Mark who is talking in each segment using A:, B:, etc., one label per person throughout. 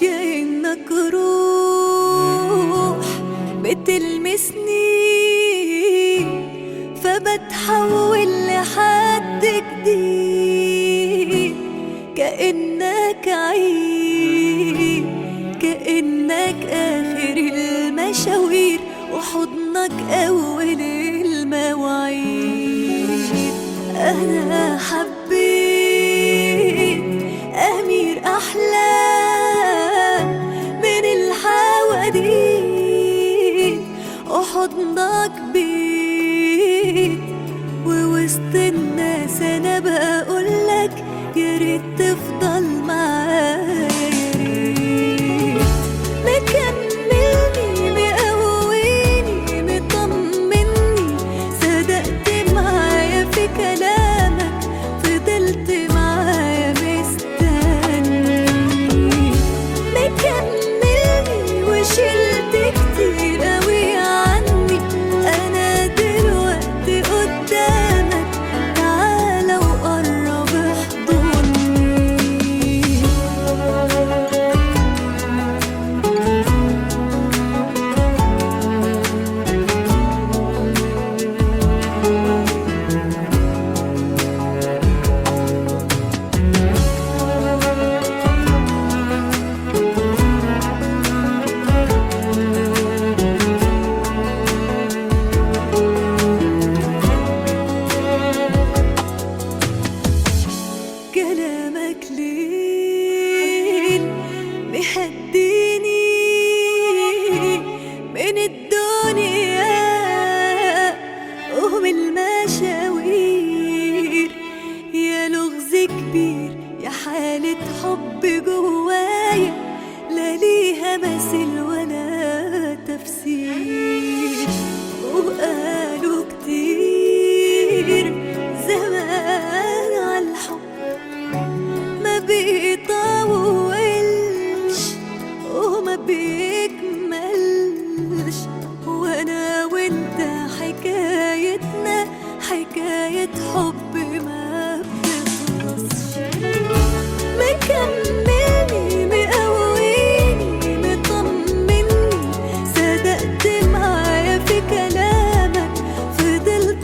A: كأنك روح بتلمسني فبتحول لحد جديد، كأنك عيد، كأنك آخر المشاوير وحضنك أول المواعيد. أنا حبيت أمير أحلام من الحواديت، وحضنك بيت ووسط الناس أنا بقولك يا ريت تفضل معايا، يا ريت مكملني مقويني مطمني، صدقت معايا في كلامك فضلت معايا مستني، مكملني وشلت كتير قوي عني، أنا دلوقتي قدامك تعالى وقرب احضني. كلامك ليل مهديني من الدنيا ومن المشاوير، يا لغز كبير يا حالة حب جوايا لا ليها مثيل ولا تفسير، وقالوا كتير زمان عالحب ما بيطولش وما بيكملش، وانا وانت حكايتنا حكاية حب ما بتخلصش، مكملني مقويني مطمني، صدقت معايا في كلامك فضلت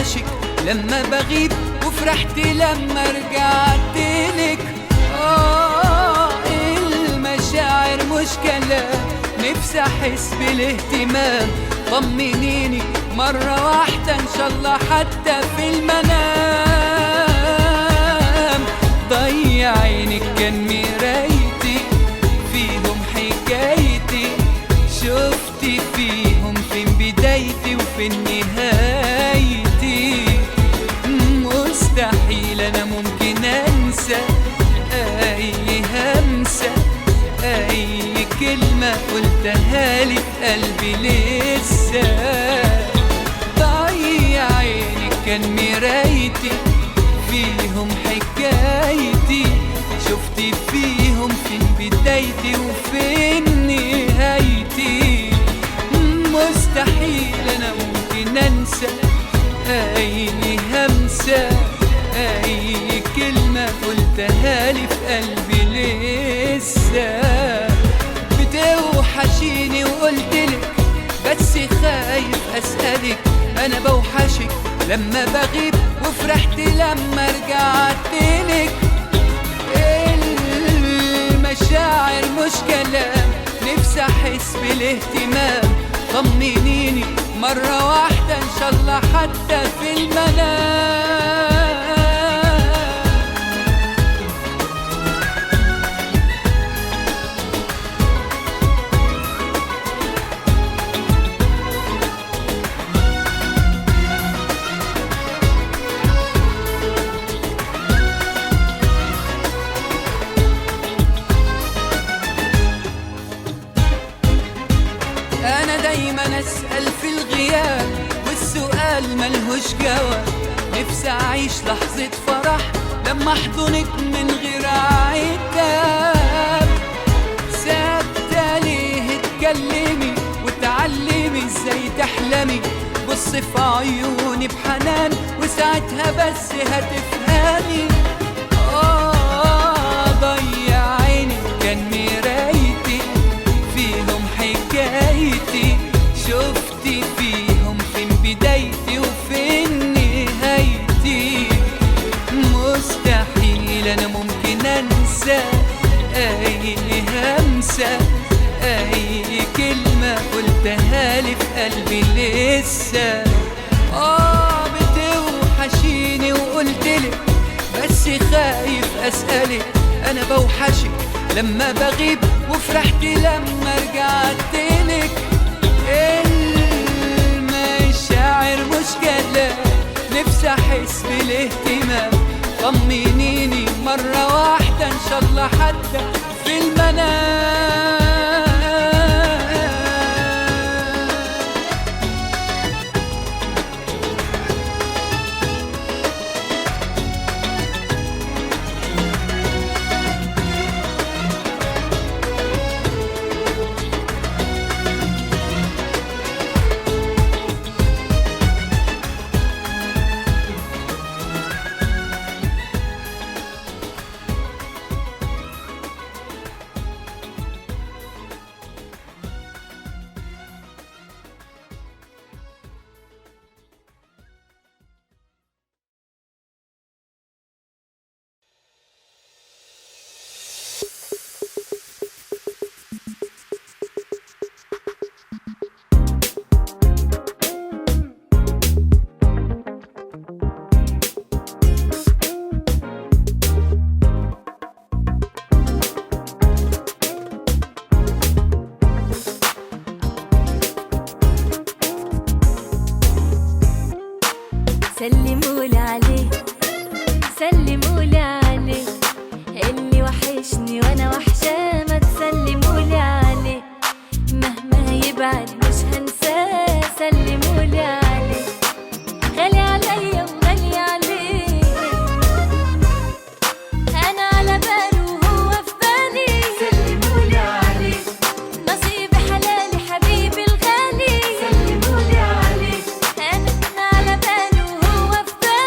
B: بوحشك لما بغيب وفرحت لما رجعتلك. المشاعر مش كلام، نفسي احس بالاهتمام. طمنيني مرة واحدة ان شاء الله حتى في المنام. ضيع عينك كان مرايتي فيهم حكايتي، شفتي فيهم فين بدايتي وفين نهايتي. مستحيل انا ممكن انسى اي همسة، اي كلمة قلتها لي في قلبي لسه. ضيع عينك كان مرايتي فيهم حكايتي، شفتي فيهم فين بدايتي وفين نهايتي. مستحيل انا ممكن انسى اي همسة، اي كلمة قلتها لي في قلبي لسه. بتوحشيني وقلتلك بس خايف اسألك، انا بوحشك لما بغيب وفرحت لما رجعتلك. المشاعر مش كلام، نفسي احس بالاهتمام. طمنيني مرة واحدة ان شاء الله حتى في المنام. أنا دايما أسأل في الغياب والسؤال ملهوش جواب. نفسي أعيش لحظة فرح لما أحضنك من غير عتاب. ثابتة ليه اتكلمي وتعلمي ازاي تحلمي، بصي في عيوني بحنان وساعتها بس هتفهمي. ضيع عيني كان مرايتي فيهم حكايتي، شفتي فيهم فين بدايتي وفين نهايتي. مستحيل انا ممكن انسى اي همسة، اي كلمة قلتها لي في قلبي لسه. بتوحشيني وقلتلك بس خايف اسألك، انا بوحشك لما بغيب وفرحت لما رجعتلك. المشاعر مش كلام، نفسي احس بالاهتمام. طمنيني مرة واحدة ان شاء الله حتى في المنام.
A: سلمولي عليه، سلمولي عليه، اللي وحشني وانا وحشاه. ما تسلمولي عليه مهما يبعد مش هنساه. سلمولي عليه، غالي عليا وغالي عليه. انا على باله وهو في بالي. سلمولي عليه، نصيبي حلالي حبيبي الغالي. سلمولي عليه، انا على باله وهو في بالي.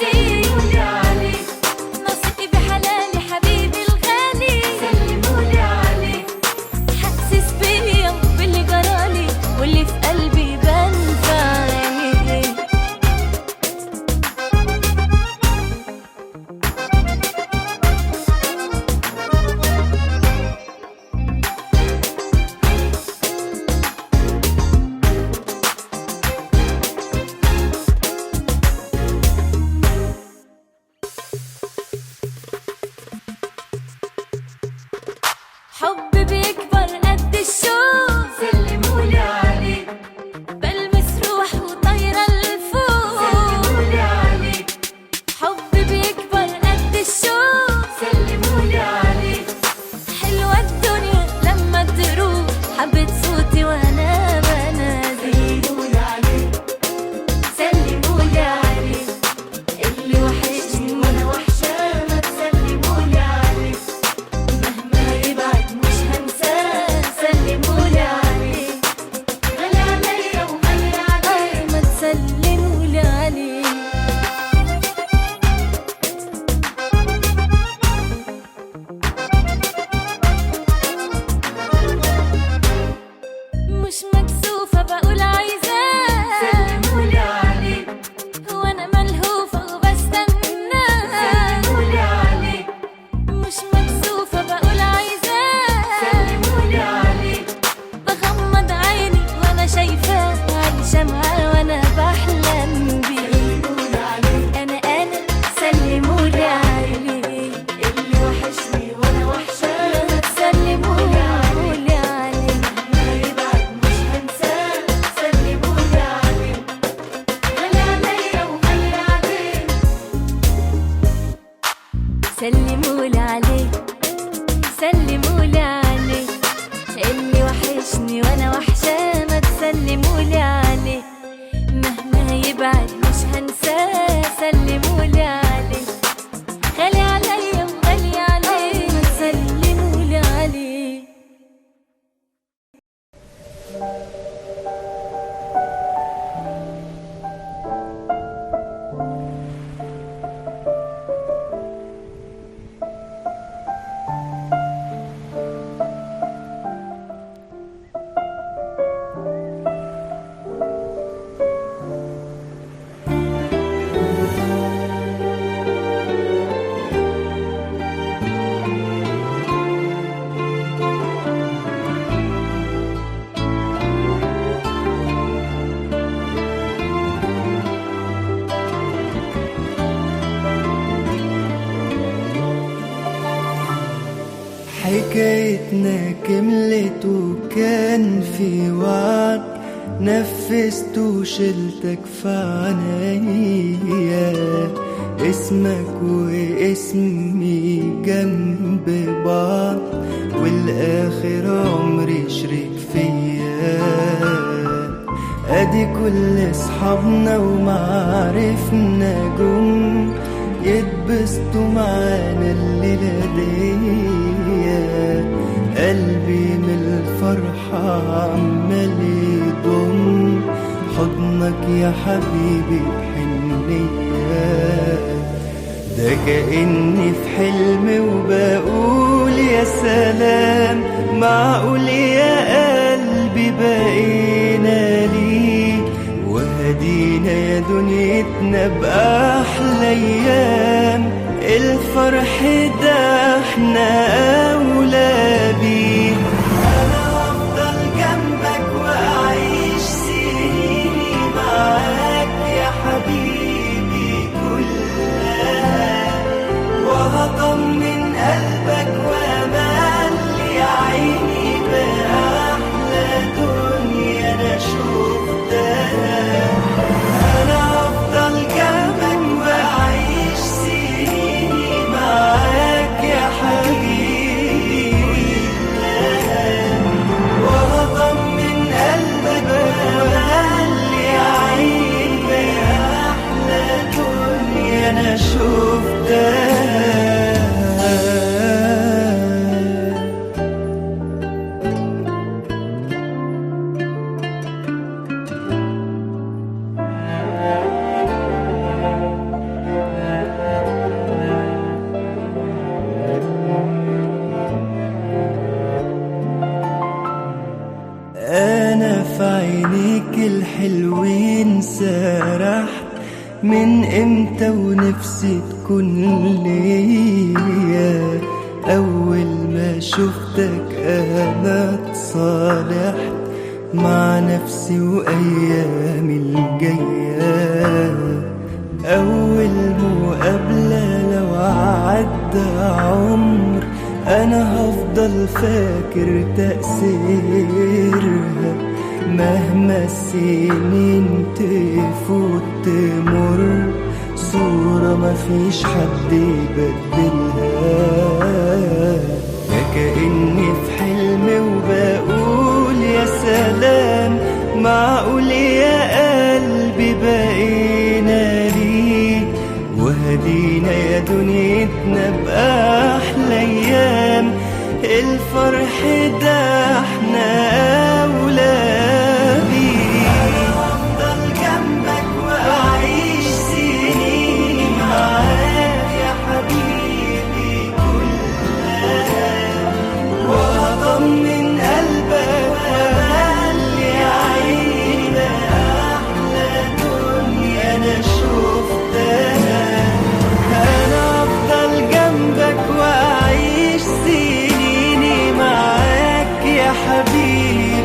A: سلمولي عليه، نصيبي حلالي حبيبي الغالي. سلمولي عليه، حاسس بيا وباللي جرالي واللي في قلبي بان في عيني. سلمولي عليه سلمولي عليه، اللي وحشني وانا وحشاه ما تسلمولي عليه، مهما يبعد مش هنساه سلمولي عليه، غالي عليا وغالي عليه ما تسلمولي عليه.
C: حكايتنا كملت وكان في وعد، نفذت وشلتك في عنايا، اسمك واسمي جنب بعض، والاخر عمري شريك فيا، ادي كل اصحابنا ومعارفنا جم يتبسطوا معانا الليلة دي، قلبي من الفرحة عمال يضم حضنك يا حبيبي بحنية، ده كأني في حلم وبقول يا سلام، معقول يا قلبي بقينا ليك، وهدينا يا دنيتنا بأحلى أيام، الفرح ده احنا أولى بيه، أنا هفضل جنبك وأعيش سنيني معاك يا حبيبي كلها، وهطمن قلبك وأملي عيني بأحلى دنيا أنا شفتها، أنا هفضل جنبك وأعيش سنيني معاك يا حبيبي كلها، وهطمن قلبك وأملي عيني بأحلى دنيا أنا شفتها. أنا في عينيك الحلوين سرحت من امتى ونفسي تكون ليا، أول ما شفتك أنا اتصالحت مع نفسي وأيامي الجاية، أول مقابلة لو عدى عمر أنا هفضل فاكر تأثيرها، مهما السنين تفوت تمر، صورة مفيش حد يبدلها، ده كأني في حلم وبقول يا سلام، معقول يا قلبي بقينا ليك، وهدينا يا دنيتنا بأحلى أيام، الفرح ده احنا أولى بيه، أنا هفضل جنبك وأعيش سنيني معاك يا حبيبي كلها، وهطمن قلبك وأملي عيني بأحلى دنيا أنا شفتها، أنا أفضل جنبك وأعيش سنيني معاك يا حبيبي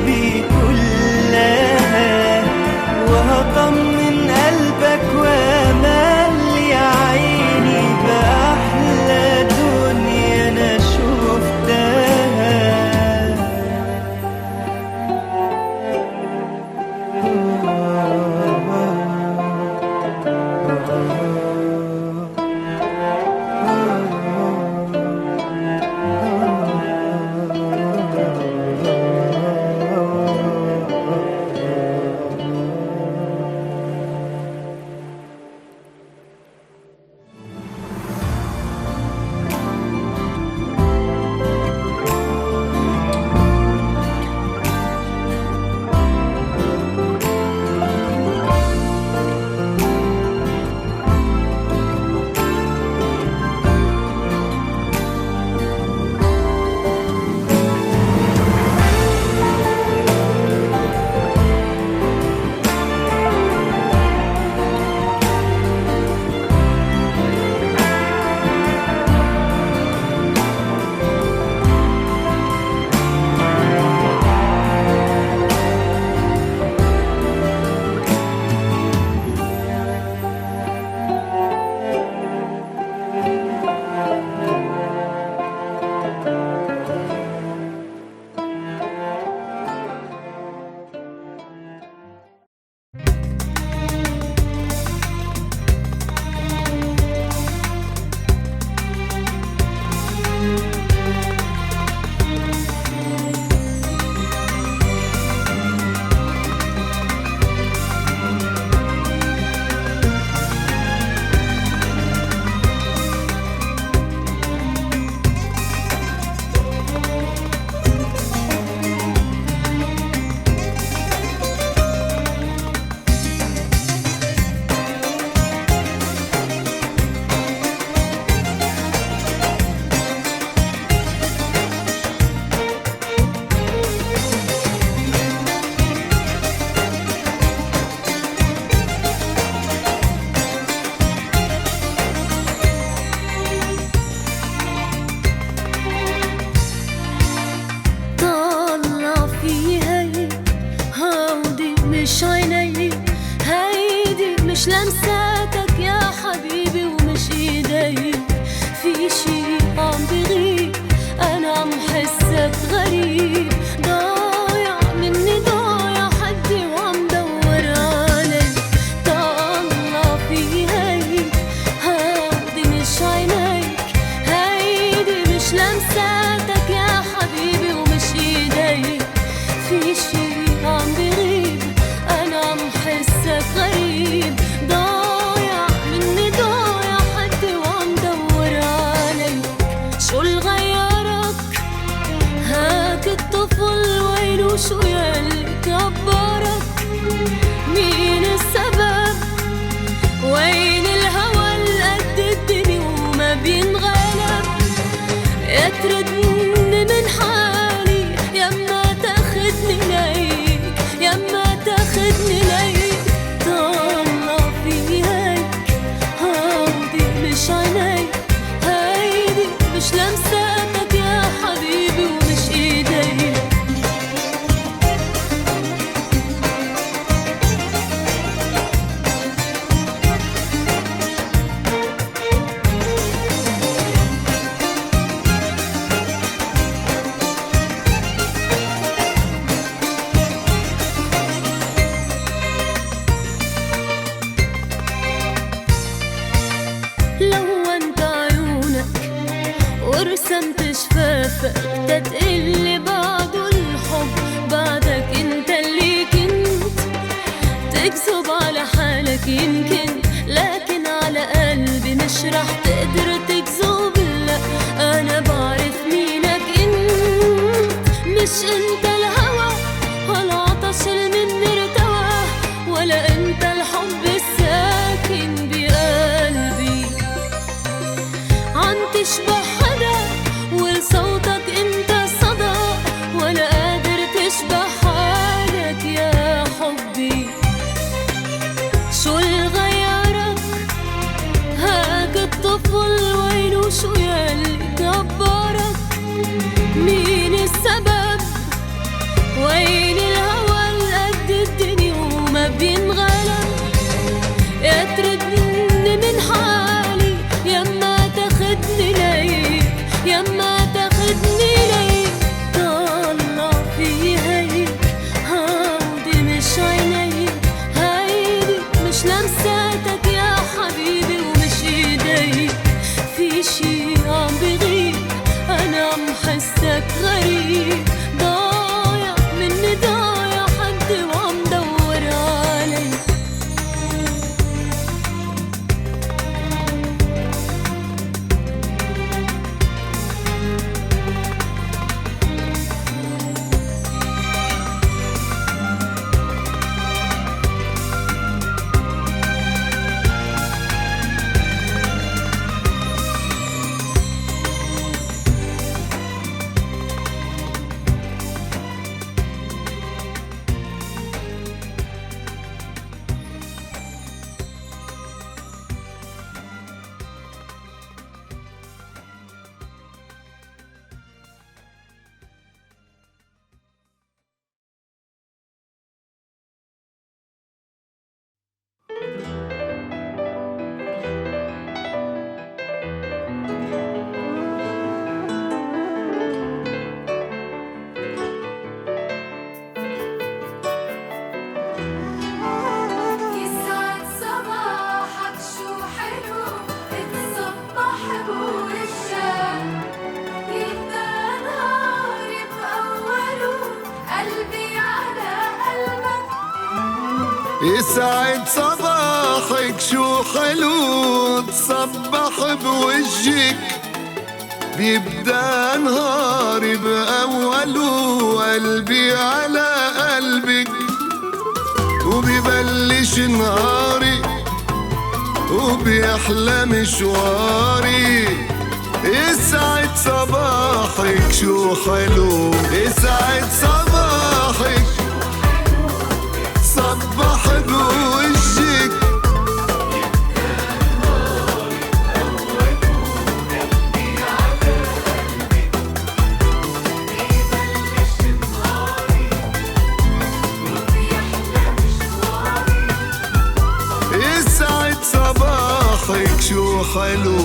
A: تردني من حالي يما تاخدني ليك يما تاخدني ليك طلع في هيك هودي مش عينيك هيدي مش لمساتك يا حبيبي ومش ايديك لونت عيونك ورسمت شفافك تتقلي بعده الحب بعدك انت اللي كنت تكذب على حالك يمكن لكن على قلبي مش رح تقدر تكذب لا انا بعرف مينك انت مش انت الهوى ولا عطش المن ارتوى ولا انت الحب الساكن بقلبي عم تشبه حدا ولصوتك انت صدى ولا قادر تشبه حالك يا حبي شو اللي غيرك هاك الطفل وينه شو ياللي كبرك مين السبب وين الهوى القد الدنيا وما بينغلب يا تردني من حالي يما تاخدني ليك يما تاخدني ليك طلع في هيك هودي مش عينيك هيدي مش لمساتك يا حبيبي ومش ايديك في شي عم بغيب انا عم حسك غريب ضايع مني ضايع حد وعم دور عليك
D: يسعد صباحك شو حلو اتصبح بوشك يبدأ نهاري بأوله قلبي على قلبك
C: يسعد صباحك شو حلو تصبح بوجهك بيبدأ نهاري بأوله قلبي على قلبك وبيبلش نهاري وبيحلى مشواري يسعد صباحك شو حلو يسعد صباحك صبح بوجهك يسعد صباحك شو حلو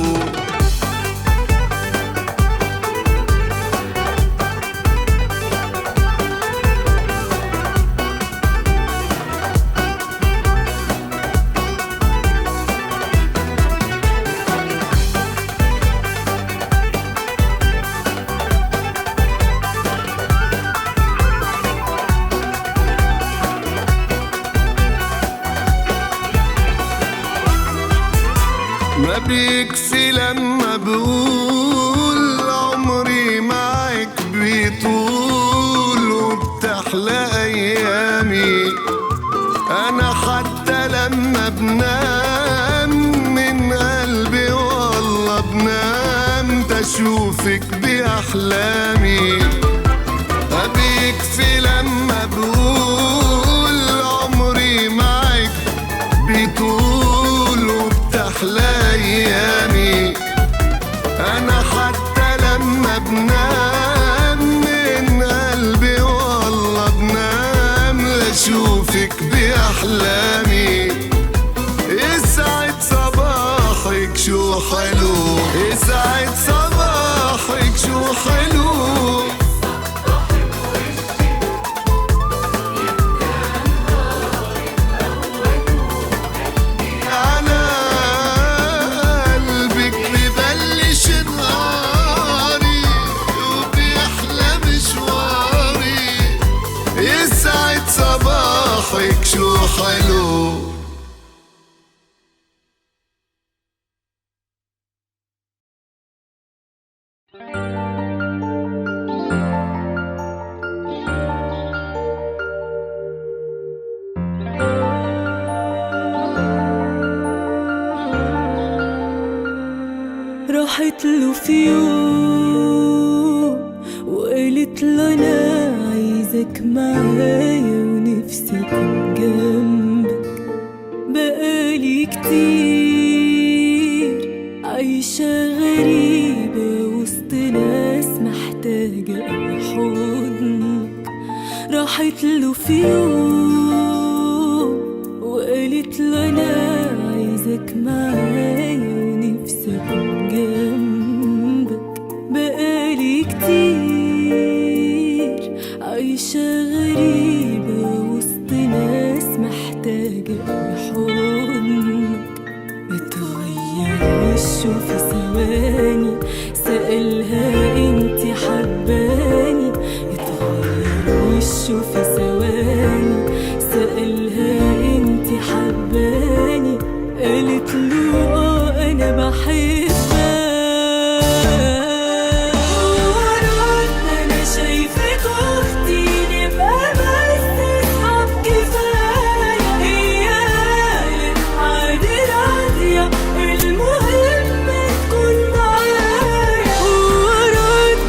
C: ما بيكفي لما بقول عمري معك بيطول وبتحلى ايامي انا حتى لما بنام من قلبي والله بنام لاشوفك باحلامي. بيكفي لما بقول عمري معك بيطول وبتحلى ايامي. انا حتى لما بنام من قلبي والله بنام لاشوفك باحلامي. يسعد صباحك شو حلو، يسعد صباحك شو حلو. على قلبك ببلش نهاري وبيحلى مشواري. يسعد صباحك شو حلو.
A: راحت له في يوم وقالت له انا عايزك معايا ونفسي اكون جنبك. بقالي كتير عايشة غريبة وسط ناس محتاجة حضنك. راحت له في يوم وقالت له انا عايزك معايا ونفسي اكون جنبك. بقالي كتير عايشة غريبة وسط ناس محتاجة حضنك. اتغير وشه في ثواني سألها انتي حباني. اتغير وشه في ثواني سألها انتي حباني. قالت له انا بحبك. انا شايفك اختي نبقى بس اصحاب كفايه. هي قالت عادي راضيه المهم تكون معايا. ورد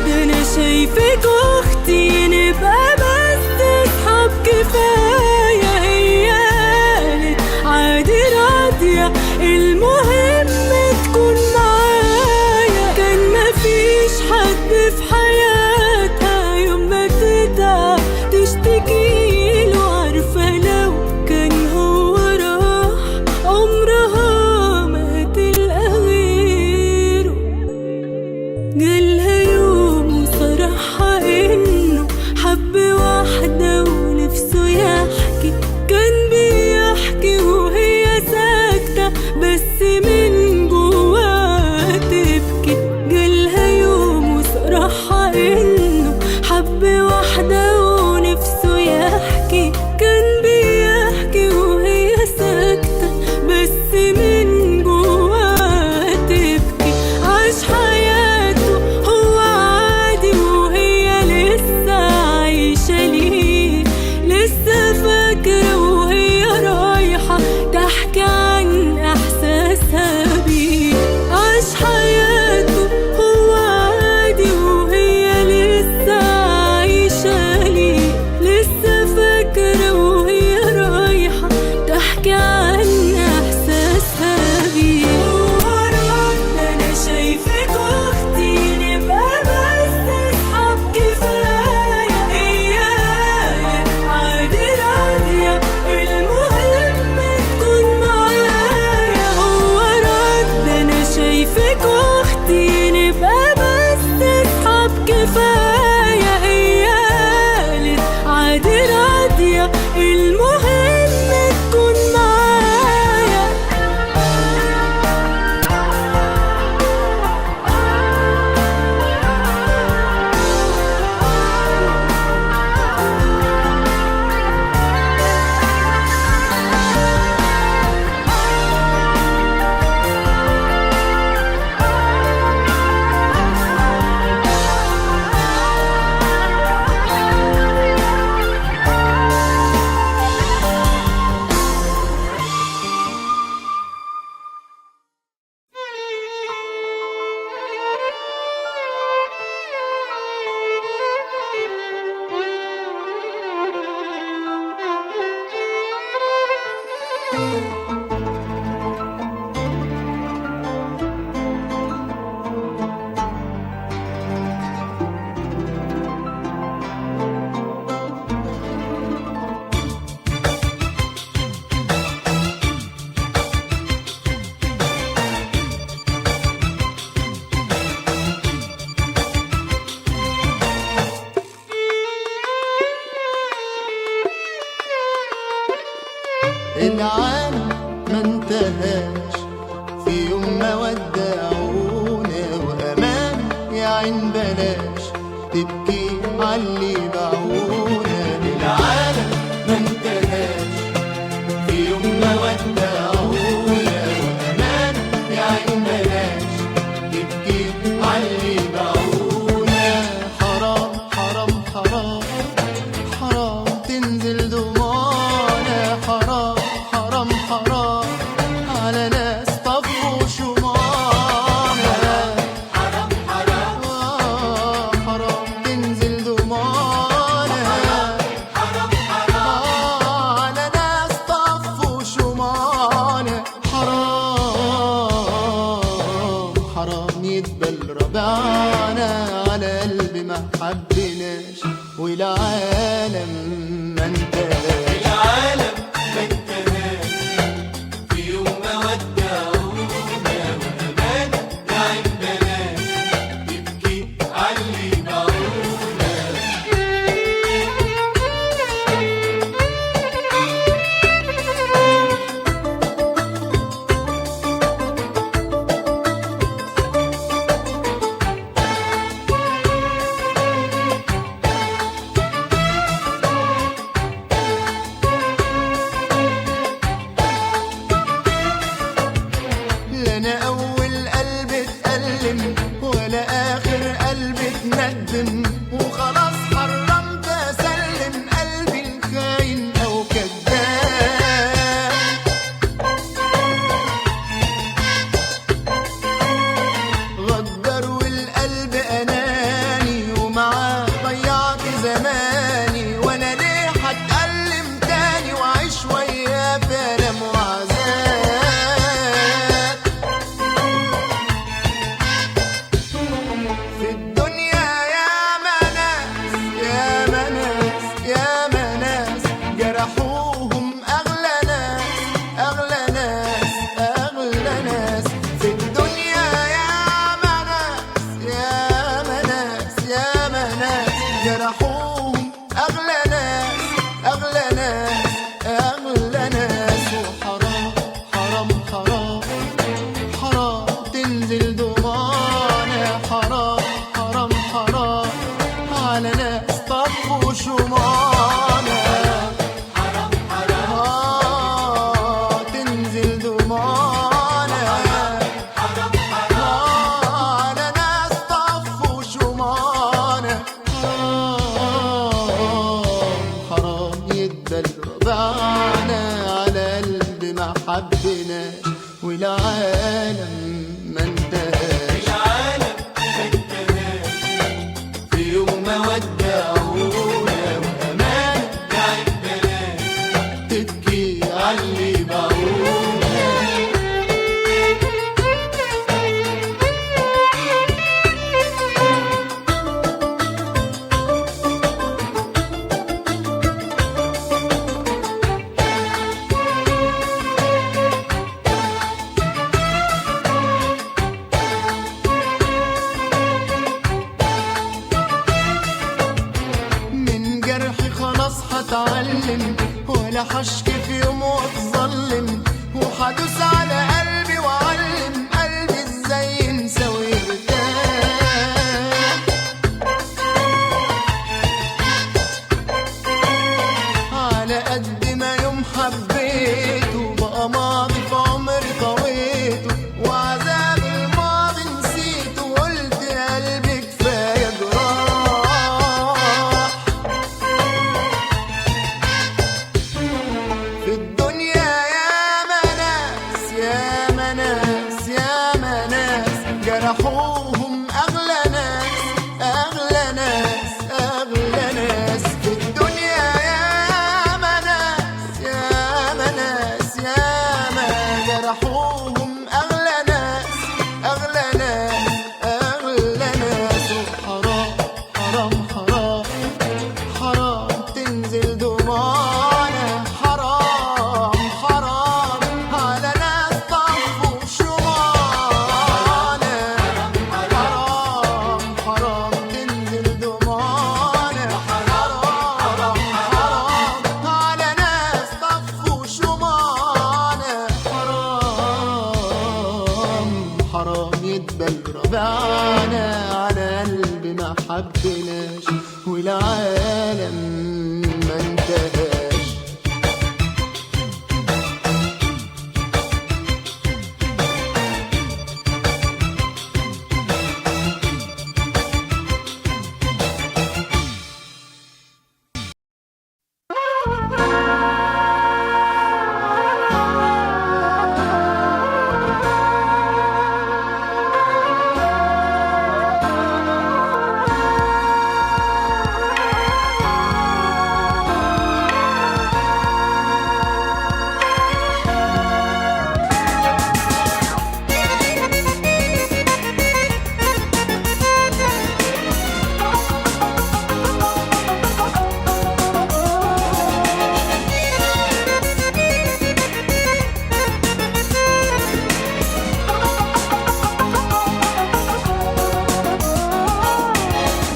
E: تبكي عاللي باعونا. للعالم ما انتهاش في يوم ما ودعونا، وأمانة يا عين بلاش تبكي عاللي باعونا. حرام حرام حرام حرام تنزل دموعنا، حرام حرام حرام على ناس طفوا شمعنا. حرام حرام حرام تنزل دموعنا، حرام حرام على ناس طفوا شمعنا. حرام حرام يدبل ربعنا على قلب ما حبناش، والعالم ما انتهاش. العالم ما انتهاش في يوم ما ودعونا، وأمانة يا عين بلاش تبكي عاللي باعونا. لا أنا أول قلب اتألم ولا آخر قلب اتندم، وخلاص حرمت أسلم قلبي الخاين أو كذاب. غدر والقلب أناني ومعاه ضيعت زماني، وأنا ليه هتألم تاني وأعيش وياه في ألم وعذاب. في الدنيا ياما ناس ياما ناس ياما ناس جرحوهم أغلى ناس أغلى ناس أغلى ناس. في الدنيا ياما ناس ياما ناس ياما ناس جرحوهم أغلى ناس أغلى ناس أغلى ناس. وحرام حرام حرام حرام تنزل دموعنا، حرام حرام حرام على ناس طفوا شمعنا. حرام حرام تنزل دموعنا، حرام حرام على ناس طفوا شمعنا. حرام حرام يدبل ربعنا على قلب ما حبناش، والعالم ما انتهاش. العالم ما انتهاش في يوم ما ودعونا، وأمانة يا عين بلاش تبكي عاللي باعونا. من جرحي خلاص هتعلم، ولا هشكي في يوم واتظلم، وهدوس على قلبي وأعلم قلبي ازاي ينسى ويرتاح. على قد ما يوم حبيته بقى ماضي في عمري طويته، وعذاب الماضي نسيته، وقلت يا قلبي كفاية جراح. في الدنيا ياما ناس ياما ناس ياما ناس جرحوهم أغلى ناس أغلى ناس أغلى ناس. في الدنيا ياما ناس ياما ناس ياما جرحوهم أغلى ناس أغلى ناس أغلى ناس. وحرام حرام حرام حرام تنزل دموعنا، حرام حرام على ناس طفوا شمعنا. حرام حرام تنزل دموعنا، حرام حرام على ناس طفوا شمعنا. حرام حرام يدبل ربعنا على قلب ما ما حبناش والعالم ما انتهاش.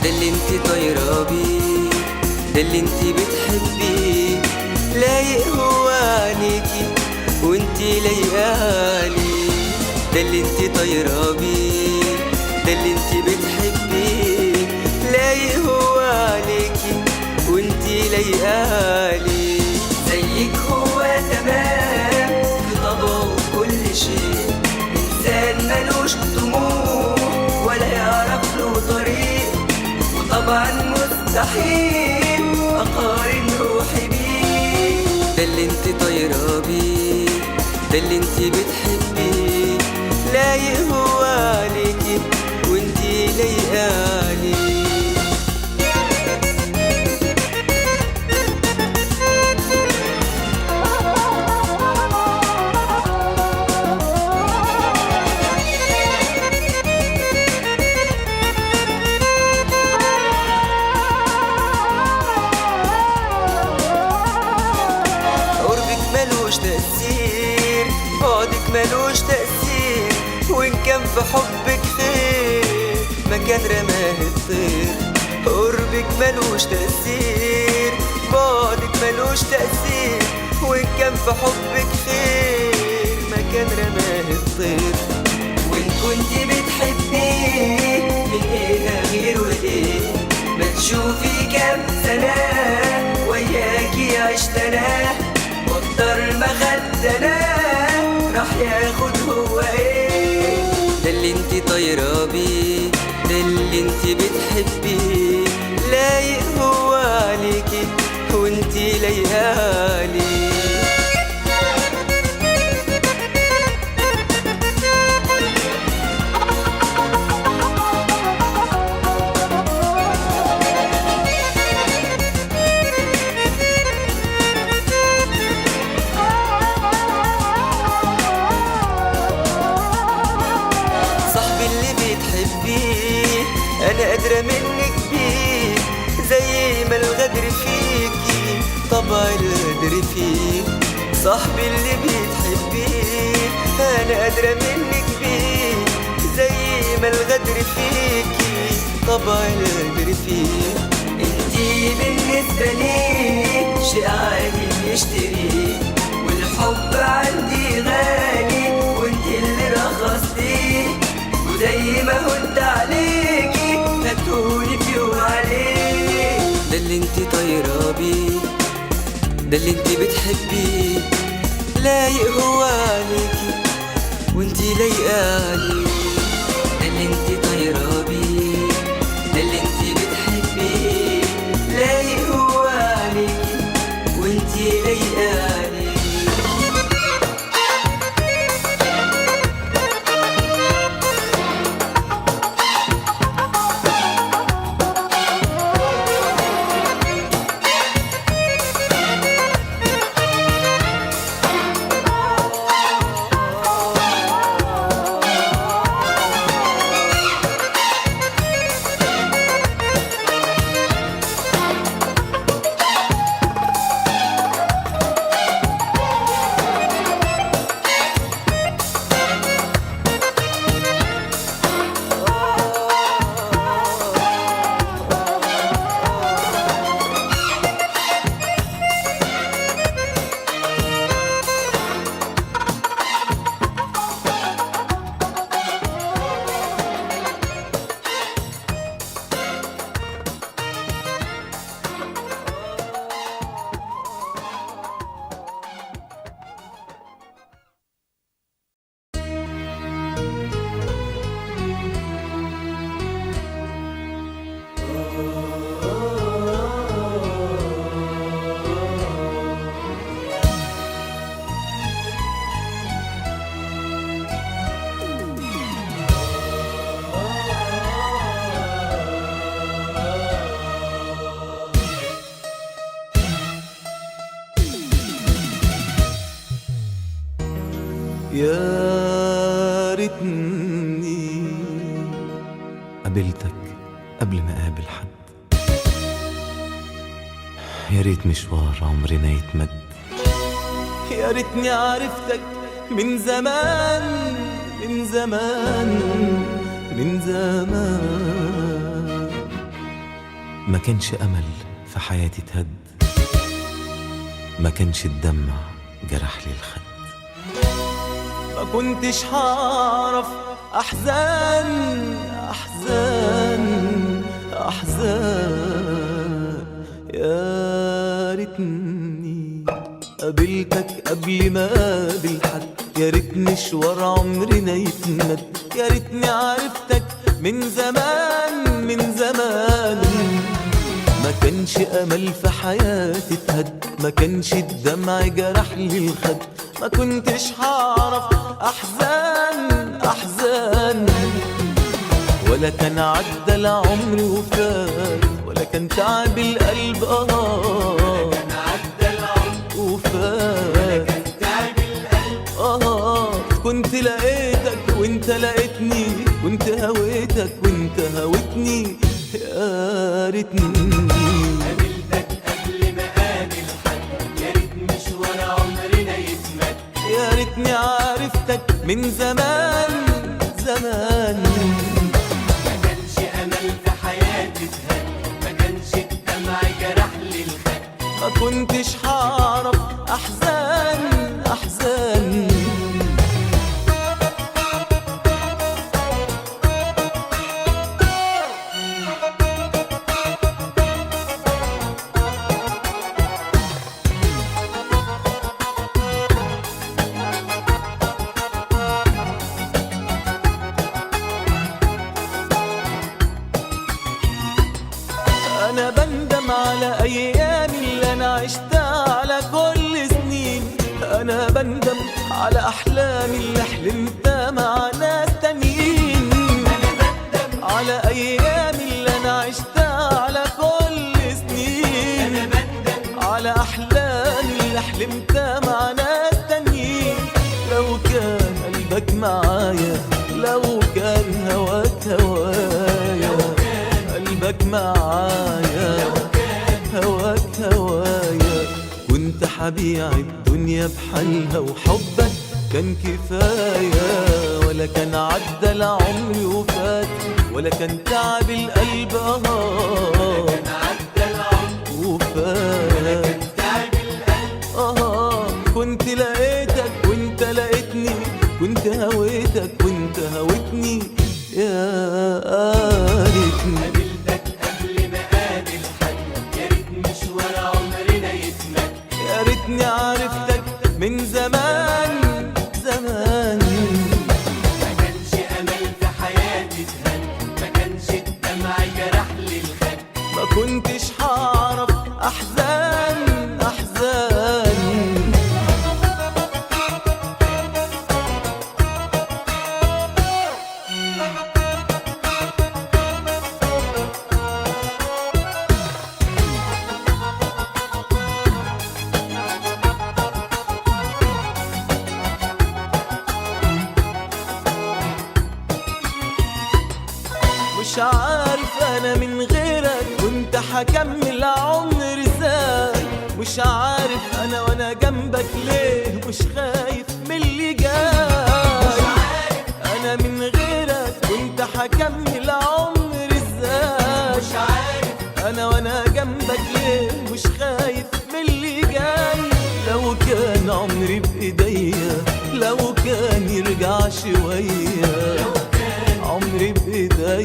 F: ده اللي انت طايرة بيه، ده اللي انت بتحبيه، لايق هو عليكي وانتي لايقالي. ده اللي انت طايرة بيه، ده اللي انت بتحبيه، لايق هو عليكي وانتي لايقالي. زيك هو تمام في طبعه وكل شيء، انسان ملوش طموح ولا يعرف له طريق، وطبعا مستحيل اقارن روحي بيه. ده اللي انت طايرة بيه، ده اللي انت بتحبيه، لايق هو عليكي وانتي لايقالي. ملوش تأثير، بعدك ملوش تأثير، وإن كان في حبك خير مكان رماه الطير. قربك ملوش تأثير، بعدك ملوش تأثير، وإن كان في حبك خير مكان رماه الطير. وإن كنت بتحبيه من إيه غير وإيه، ما تشوفي كام سنة وياكي عشتنا، واكتر ما خدناه راح ياخد هو ايه. ده اللي انت طايرة بيه، ده اللي انت بتحبيه، لايق هو عليكي وانتي لايقالي. أنا قادرة منك بيه، زي ما الغدر فيكي طبع الغدر فيه. صاحبي اللي بتحبيه أنا قادرة منك بيه، زي ما الغدر فيكي طبع الغدر فيه. انتي بالنسبة لي شيء عادي يشتريه، والحب عندي غالي وانتي اللي رخصتيه، وزي ما هنت عليكي هتقولي فيه عليه. ده اللي انت طايرة بيه، ده اللي انت بتحبيه، لايق هو عليكي وانتي لايقالي. ده اللي انت طايرة بيه، ده اللي انت بتحبيه، لايق هو عليكي وانتي لايقالي.
E: يا ريتني قابلتك قبل ما اقابل حد. يا ريت مشوار عمرنا يتمد. يا ريتني عرفتك من زمان من زمان من زمان. ما كانش امل في حياتي تهد، ما كانش الدمع جرح لي الخد. ما كنتش هعرف احزان احزان احزان. يا ريتني قابلتك قبل ما اقابل حد. يا ريت مشوار عمرنا يتمد. يا ريتني عرفتك من زمان من زمان. ما كانش امل في حياتي تهد، ما كانش الدمع جرح لي الخد. ما كنتش هعرف احزان احزان. ولا كان عدى العمر وفات، ولا كان تعب القلب كان عدى العمر وفات، كان تعب القلب كنت لقيتك وانت لقيتني، كنت هويتك وانت هويتني. يا ريتني
G: قابلتك قبل ما قابل حد. يا ريت مشوار عمرنا يتمد.
E: يا ريتني عرفتك من زمان زمان.
G: ما كانش امل في حياتي تهد، ما كانش الدمع جرح لي الخد.
E: ما كنتش هعرف احزان احزان. أنا بندم على أيام اللي أنا عشتها على كل سنين. أنا بندم على أحلامي اللي حلمتها مع ناس تانيين. أنا بندم على أيامي اللي أنا عشتها على كل سنين. أنا بندم على أحلامي اللي حلمتها مع ناس تانيين. لو كان قلبك معايا، لو كان هواك هوايا، قلبك معايا هواك هوايا، كنت حبيع الدنيا بحالها وحبك كان كفاية. ولا كان عدى العمر وفات، ولا كان تعب القلب
G: كان عدى العمر
E: وفات،
G: كان تعب القلب
E: كنت لقيتك وانت لقيتني، كنت هويتك وانت هويتني. يا ريتني
G: قابلتك قبل ما قابل حد. يا ريت مشوار عمرنا يتمد.
E: يا ريتني عرفتك من زمان زمان.
G: ما كانش امل في حياتي تهد، ما كانش الدمع جرح لي الخد.
E: ما كنتش هعرف احزان احزان. مش عارف انا من غيرك كنت هكمل عمري ازاي. مش عارف انا وانا جنبك ليه مش خايف من اللي جاي. انا من غيرك كنت هكمل عمري ازاي. مش عارف انا وانا جنبك ليه مش خايف من اللي جاي. لو كان عمري بايديا، لو كان يرجع شويه، عمري بإيديا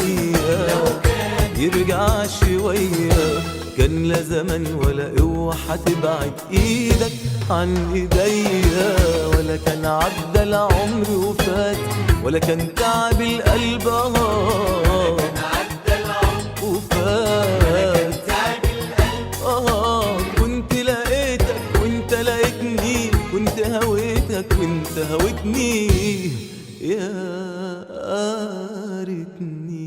E: يرجع شوية، كان لا زمن ولا قوة هتبعد إيدك عن إيديا. ولا كان عدى العمر وفات، ولا كان تعب القلب
G: كان عدى العمر
E: وفات،
G: تعب القلب
E: كنت لقيتك وانت لقيتني، كنت هويتك وانت هويتني. يا ريتني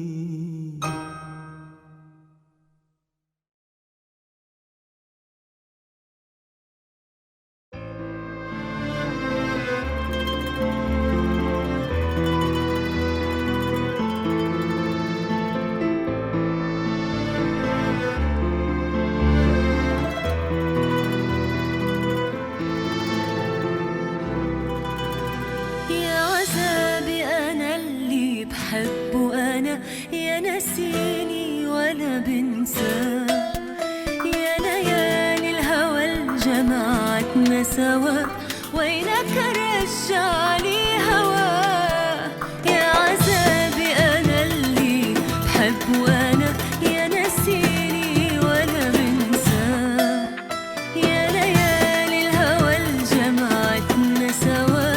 A: وانا يا نسيني ولا بنساه. يا ليالي الهوى الجمعتنا سوا، وينك رجع لي هواه. يا عذابي انا اللي بحب وانا يا نسيني ولا بنساه. يا ليالي الهوى الجمعتنا سوا،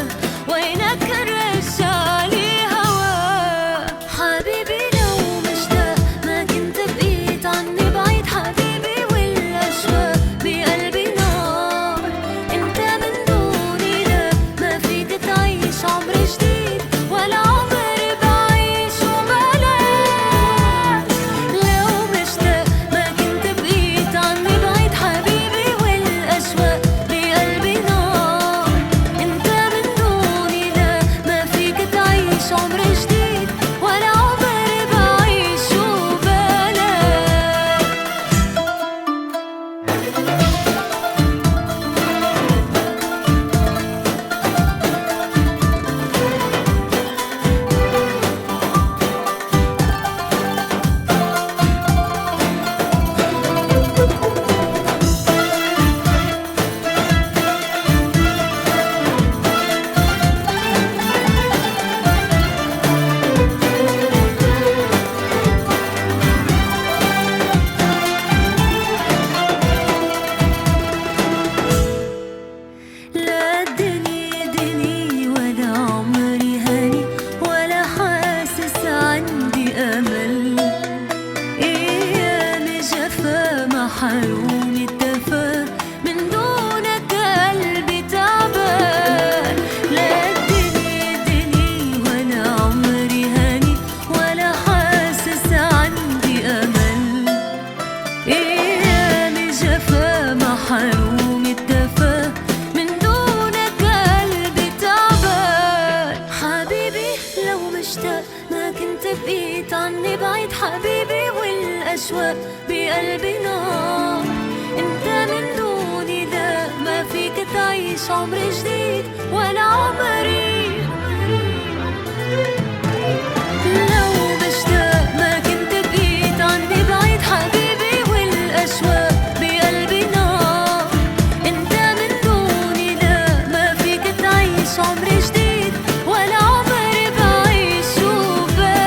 A: وينك رجع لي هواه. حبيبي لو مشتاق ما كنت بقيت عني بعيد، حبيبي والاشواق بقلبي نار. انت من دوني لا ما فيك تعيش عمر جديد، ولا عمر بعيش وبلاش. لو مشتاق ما كنت بقيت عني بعيد، حبيبي والاشواق بقلبي نار. انت من دوني لا ما فيك تعيش عمر جديد، ولا عمر بعيش وبلاش. لا الدنيا دني ولا عمري هاني، ولا حاسس عندي أمل. أيام جفا محروم الدفا، من دونك قلبي تعبان. لا الدنيا دني ولا عمري هاني، ولا حاسس عندي أمل. أيام جفا محروم الدفا، من دونك قلبي تعبان. حبيبي لو مشتاق ما كنت بقيت عني بعيد، حبيبي والأشواق بقلبي نار. انت من دوني لا ما فيك تعيش عمر جديد، ولا عمري. لو مشتاق ما كنت بقيت عني بعيد، حبيبي والأشواق بقلبي نار. انت من دوني لا ما فيك تعيش عمر جديد، ولا عمر بعيش وبلاش.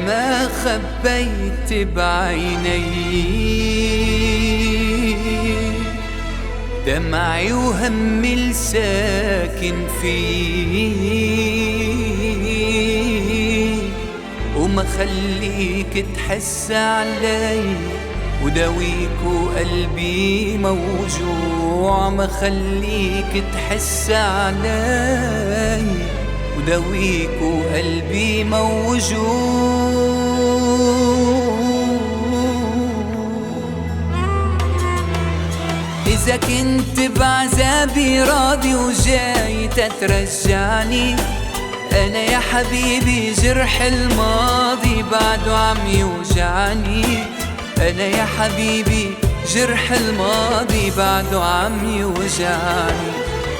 B: ما خبيت بعيني دمعي وهمي الساكن فيه، وما خليك تحس علي وداويك وقلبي موجوع، ما خليك تحس علي وداويك وقلبي موجوع. إذا كنت بعذابي راضي وجاي تترجعني، أنا يا حبيبي جرح الماضي بعده عم يوجعني، أنا يا حبيبي جرح الماضي بعده عم يوجعني.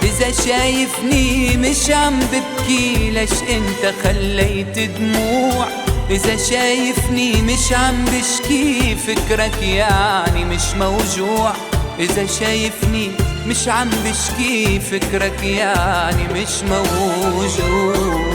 B: إذا شايفني مش عم ببكي ليش انت خليت دموع، إذا شايفني مش عم بشكي فكرك يعني مش موجوع، إذا شايفني مش عم بشكي فكرك يعني مش موجوع.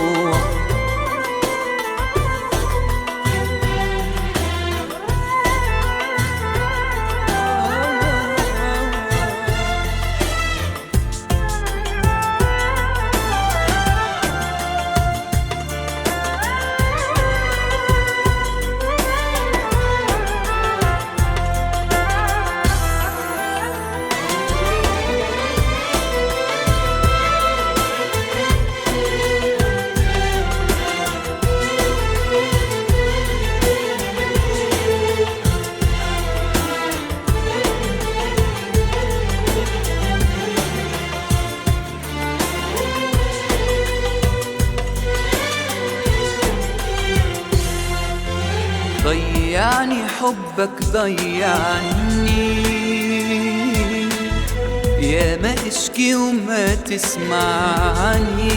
B: ضيعني حبك ضيعني، يا ما اشكي وما تسمعني،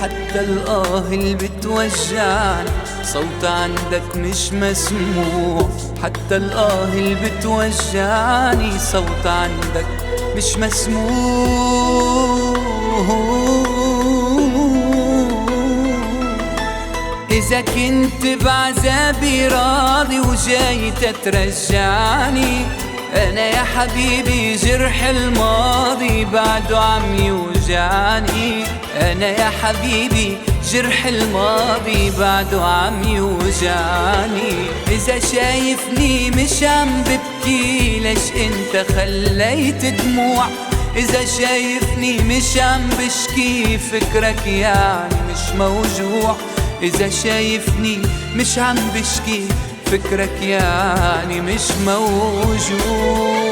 B: حتى الآه اللي بتوجعني صوت عندك مش مسموع، حتى الآه اللي بتوجعني صوت عندك مش مسموع. إذا كنت بعذابي راضي وجاي تترجعني، أنا يا حبيبي جرح الماضي بعده عم يوجعني، أنا يا حبيبي جرح الماضي بعده عم يوجعني. إذا شايفني مش عم ببكي ليش انت خليت دموع، إذا شايفني مش عم بشكي فكرك يعني مش موجوع، إذا شايفني مش عم بشكي فكرك يعني مش موجوع.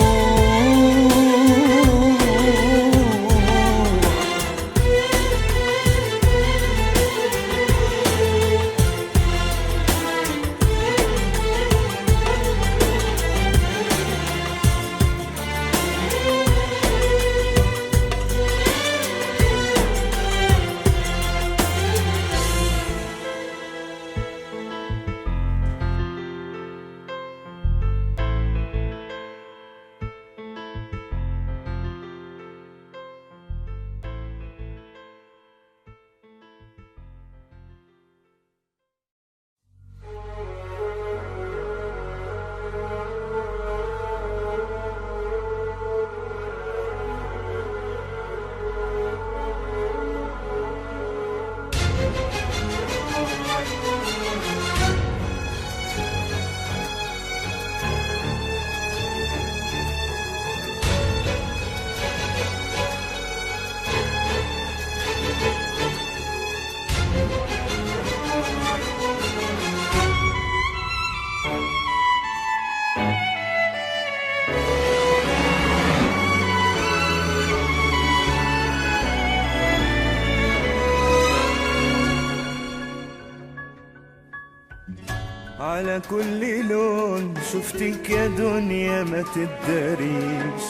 H: على كل لون شفتك يا دنيا ما تداريش،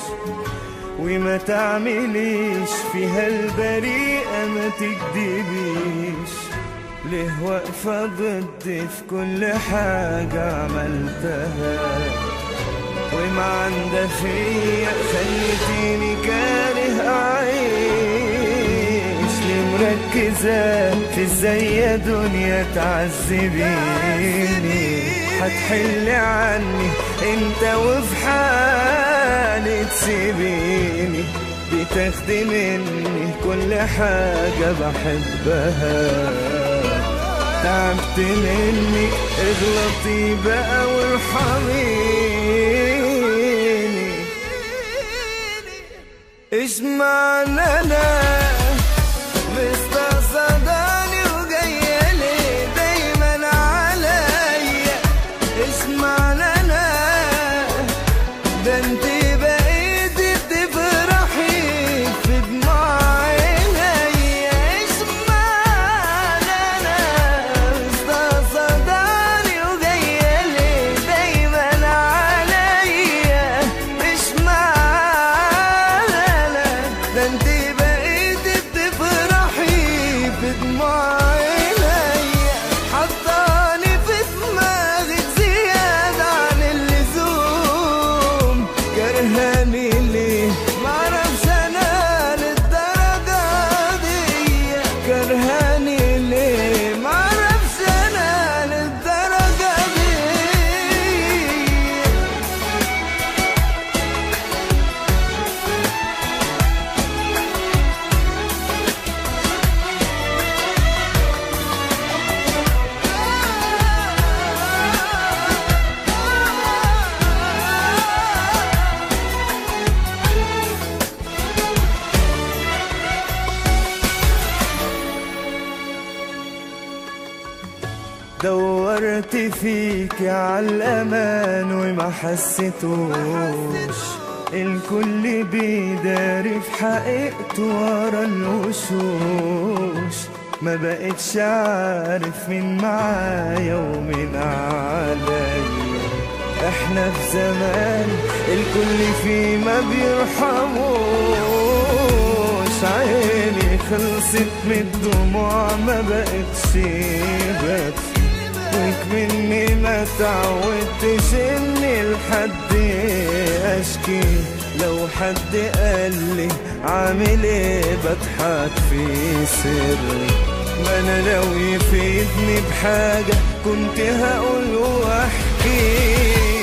H: وما تعمليش فيها البريئة ما تكدبيش، ليه واقفة ضدي في كل حاجة عملتها، وما عندها فيا خليتيني كاره أعيش، ليه مركز كذاب ازاي يا دنيا تعذبيني هتحل عني انت وفي حالي تسيبيني بتاخدي مني كل حاجة بحبها تعبت مني اغلطي بقى وارحميني ايش معنى انا مستقصداني وجاية ليه دايما عليا ايش معنى انا ده انتي بقيتي تفرحي في دموع عينيا ايش معنى انا مستقصداني وجاية ليه دايما عليا ايش معنى انا ده انتي بقيتي بتفرحي في دموع عينيا حطاني في دماغك زيادة عن اللزوم كرهاني ليه معرفش انا للدرجة دي كرهاني ليه معرفش انا للدرجة دي دورت فيك عالأمان وما حسيتوش الكل بيداري في حقيقته ورا الوشوش ما بقتش عارف مين معايا ومين عليا احنا في زمان الكل فيه ما بيرحموش عيني خلصت من الدموع ما بقتش بكفي وكمني ما تعودتش اني لحد اشكي لو حد قالي عامل ايه بضحك في سري ما انا لو يفيدني بحاجة كنت هقول واحكي